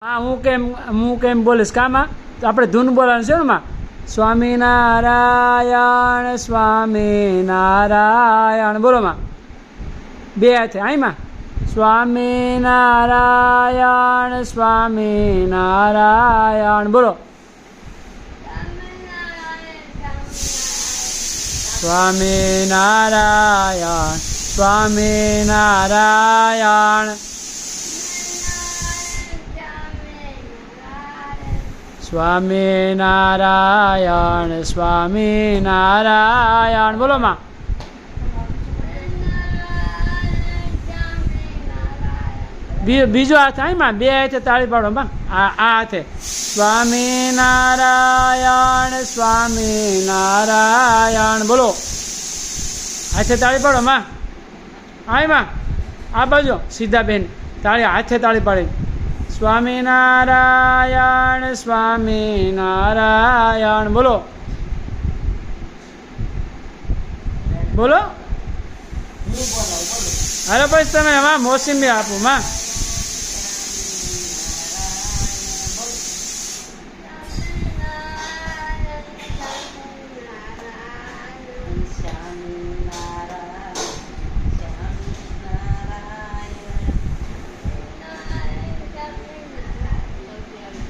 હા હું કેમ બોલીશ કામાં તો આપણે ધૂન બોલવાનું છે ને માં સ્વામિનારાયણ સ્વામિનારાયણ બોલો માં બે હાથે આઈ માં સ્વામિનારાયણ સ્વામિનારાયણ બોલો સ્વામિનારાયણ સ્વામિનારાયણ સ્વામિનારાયણ સ્વામિનારાયણ બોલો માં બીજો હાથ આય માં બે હાથે તાળી પાડો માં આ હાથે સ્વામિનારાયણ સ્વામિનારાયણ બોલો હાથે તાળી પાડો માં આય માં આ બાજુ સીધા બેન તાળી હાથે તાળી પાડી સ્વામિનારાયણ સ્વામિનારાયણ બોલો બોલો અરે પછી તમે એમાં મોસમી આપો માં